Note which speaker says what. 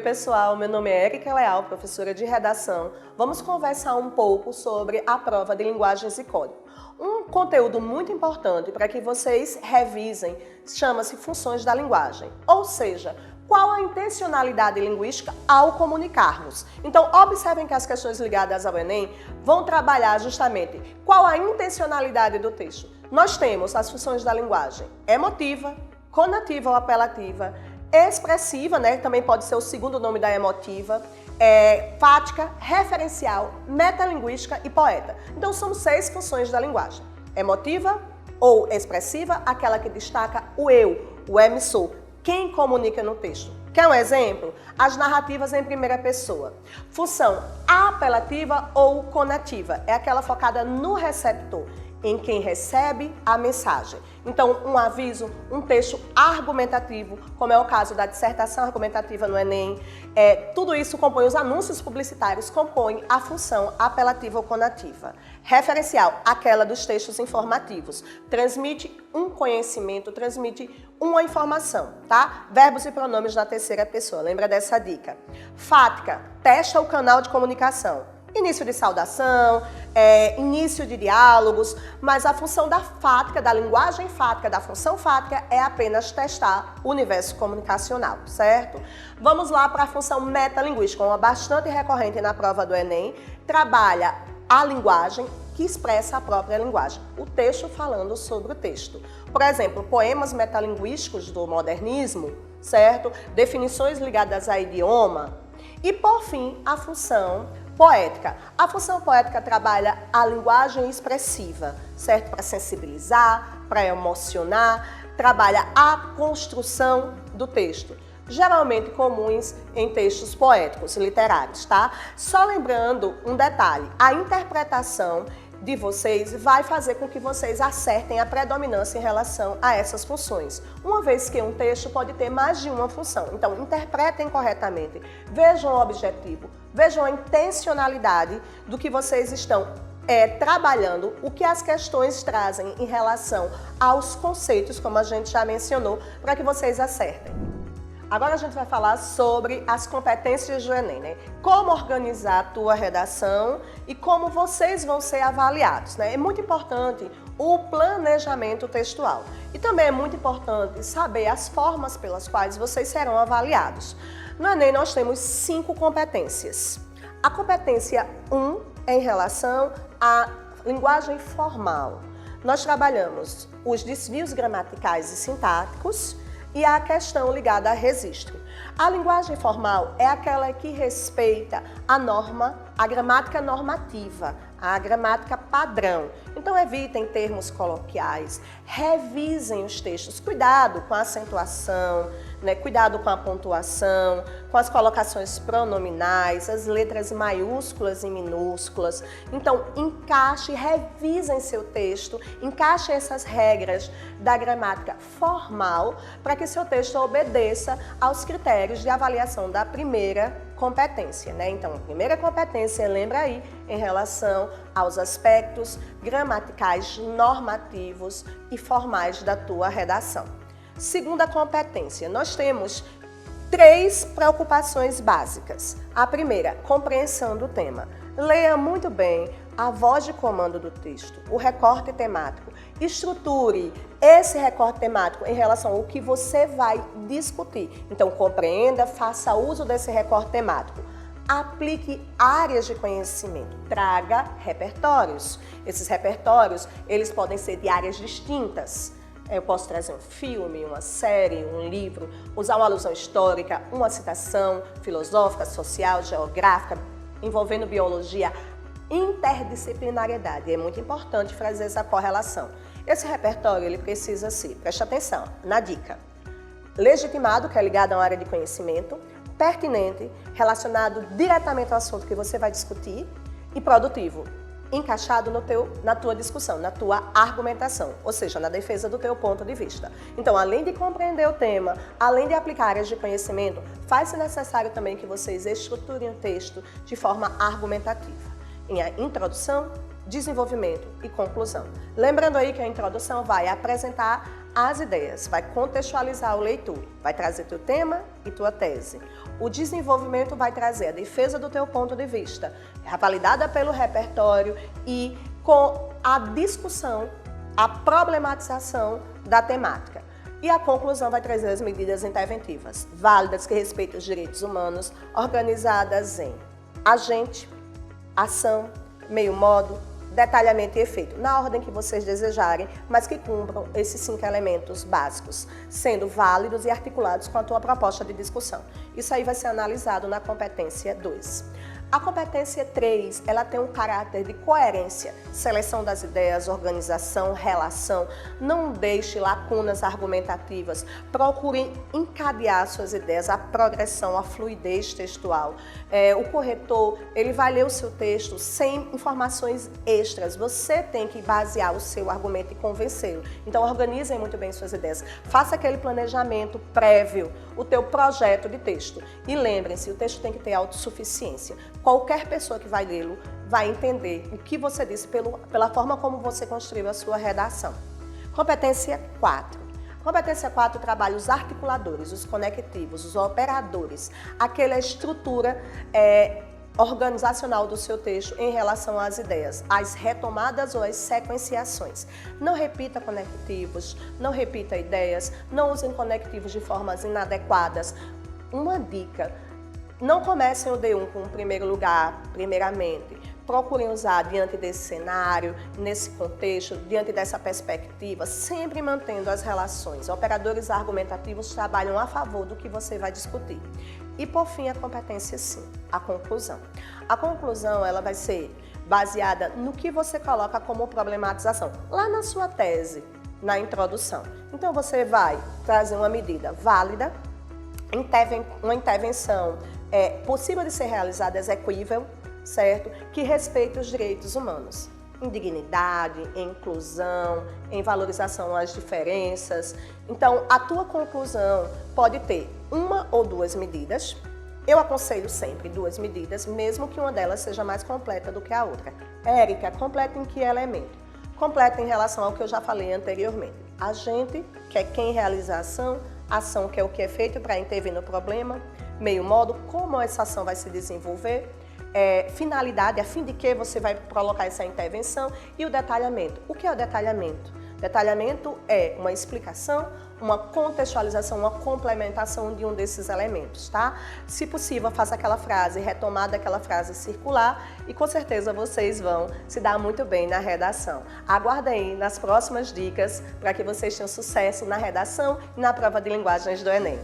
Speaker 1: pessoal, meu nome é Érica Leal, professora de redação. Vamos conversar um pouco sobre a prova de linguagens e código. Um conteúdo muito importante para que vocês revisem chama-se funções da linguagem, ou seja, qual a intencionalidade linguística ao comunicarmos. Então, observem que as questões ligadas ao Enem vão trabalhar justamente qual a intencionalidade do texto. Nós temos as funções da linguagem emotiva, conativa ou apelativa, expressiva, né, também pode ser o segundo nome da emotiva, fática, referencial, metalinguística e poeta. Então são 6 funções da linguagem. Emotiva ou expressiva, aquela que destaca o eu, o emissor, quem comunica no texto. Quer um exemplo? As narrativas em primeira pessoa. Função apelativa ou conativa, é aquela focada no receptor, em quem recebe a mensagem. Então, um aviso, um texto argumentativo, como é o caso da dissertação argumentativa no Enem, tudo isso compõe, os anúncios publicitários compõem a função apelativa ou conativa. Referencial, aquela dos textos informativos, transmite um conhecimento, transmite uma informação, tá? Verbos e pronomes na terceira pessoa, lembra dessa dica. Fática, testa o canal de comunicação. Início de saudação, início de diálogos, mas a função da fática, da linguagem fática, da função fática é apenas testar o universo comunicacional, certo? Vamos lá para a função metalinguística, uma bastante recorrente na prova do Enem, trabalha a linguagem que expressa a própria linguagem, o texto falando sobre o texto. Por exemplo, poemas metalinguísticos do modernismo, certo? Definições ligadas a idioma e, por fim, a função poética. A função poética trabalha a linguagem expressiva, certo? Para sensibilizar, para emocionar, trabalha a construção do texto, geralmente comuns em textos poéticos, literários, tá? Só lembrando um detalhe, a interpretação de vocês vai fazer com que vocês acertem a predominância em relação a essas funções, uma vez que um texto pode ter mais de uma função. Então, interpretem corretamente, vejam o objetivo, vejam a intencionalidade do que vocês estão trabalhando, o que as questões trazem em relação aos conceitos, como a gente já mencionou, para que vocês acertem. Agora a gente vai falar sobre as competências do Enem, né? Como organizar a tua redação e como vocês vão ser avaliados, né? É muito importante o planejamento textual. E também é muito importante saber as formas pelas quais vocês serão avaliados. No Enem nós temos 5 competências. A competência 1 é em relação à linguagem formal. Nós trabalhamos os desvios gramaticais e sintáticos, e a questão ligada a registro. A linguagem formal é aquela que respeita a norma, a gramática normativa, a gramática padrão. Então evitem termos coloquiais, revisem os textos, cuidado com a acentuação, né? Cuidado com a pontuação, com as colocações pronominais, as letras maiúsculas e minúsculas. Então encaixe, revisem seu texto, encaixem essas regras da gramática formal para que seu texto obedeça aos critérios de avaliação da primeira competência, né? Então, a primeira competência, lembra aí, em relação aos aspectos gramaticais, normativos e formais da tua redação. Segunda competência, nós temos 3 preocupações básicas. A primeira, compreensão do tema. Leia muito bem a voz de comando do texto, o recorte temático. Estruture esse recorte temático em relação ao que você vai discutir. Então, compreenda, faça uso desse recorte temático. Aplique áreas de conhecimento, traga repertórios. Esses repertórios, eles podem ser de áreas distintas. Eu posso trazer um filme, uma série, um livro, usar uma alusão histórica, uma citação filosófica, social, geográfica, envolvendo biologia, interdisciplinariedade. É muito importante fazer essa correlação. Esse repertório, ele precisa ser, preste atenção, na dica, legitimado, que é ligado a uma área de conhecimento, pertinente, relacionado diretamente ao assunto que você vai discutir, e produtivo, encaixado na tua discussão, na tua argumentação, ou seja, na defesa do teu ponto de vista. Então, além de compreender o tema, além de aplicar áreas de conhecimento, faz-se necessário também que vocês estruturem o texto de forma argumentativa, em introdução, desenvolvimento e conclusão. Lembrando aí que a introdução vai apresentar as ideias, vai contextualizar o leitor, vai trazer teu tema e tua tese. O desenvolvimento vai trazer a defesa do teu ponto de vista, validada pelo repertório e com a discussão, a problematização da temática. E a conclusão vai trazer as medidas interventivas, válidas que respeitam os direitos humanos, organizadas em agente, ação, meio modo, detalhamento e efeito, na ordem que vocês desejarem, mas que cumpram esses 5 elementos básicos, sendo válidos e articulados com a tua proposta de discussão. Isso aí vai ser analisado na competência 2. A competência 3, ela tem um caráter de coerência, seleção das ideias, organização, relação. Não deixe lacunas argumentativas, procure encadear suas ideias, a progressão, a fluidez textual. O corretor, ele vai ler o seu texto sem informações extras. Você tem que basear o seu argumento e convencê-lo. Então, organizem muito bem suas ideias. Faça aquele planejamento prévio, o teu projeto de texto. E lembrem-se, o texto tem que ter autossuficiência. Qualquer pessoa que vai lê-lo vai entender o que você disse pela forma como você construiu a sua redação. Competência 4. Competência 4 trabalha os articuladores, os conectivos, os operadores, aquela estrutura organizacional do seu texto em relação às ideias, as retomadas ou as sequenciações. Não repita conectivos, não repita ideias, não usem conectivos de formas inadequadas. Uma dica: não comecem o D1 com o primeiro lugar, primeiramente. Procurem usar diante desse cenário, nesse contexto, diante dessa perspectiva, sempre mantendo as relações. Operadores argumentativos trabalham a favor do que você vai discutir. E, por fim, a competência 5, a conclusão. A conclusão, ela vai ser baseada no que você coloca como problematização, lá na sua tese, na introdução. Então, você vai trazer uma medida válida, uma intervenção possível de ser realizada, execuível, certo? Que respeita os direitos humanos, em dignidade, em inclusão, em valorização às diferenças. Então, a tua conclusão pode ter 1 ou 2 medidas. Eu aconselho sempre 2 medidas, mesmo que uma delas seja mais completa do que a outra. Érica, completa em que elemento? Completa em relação ao que eu já falei anteriormente. Agente, que é quem realiza a ação, que é o que é feito para intervir no problema, meio modo, como essa ação vai se desenvolver, finalidade, a fim de que você vai colocar essa intervenção, e o detalhamento. O que é o detalhamento? Detalhamento é uma explicação, uma contextualização, uma complementação de um desses elementos, tá? Se possível, faça aquela frase, retomada aquela frase circular, e com certeza vocês vão se dar muito bem na redação. Aguardem aí nas próximas dicas para que vocês tenham sucesso na redação e na prova de linguagens do Enem.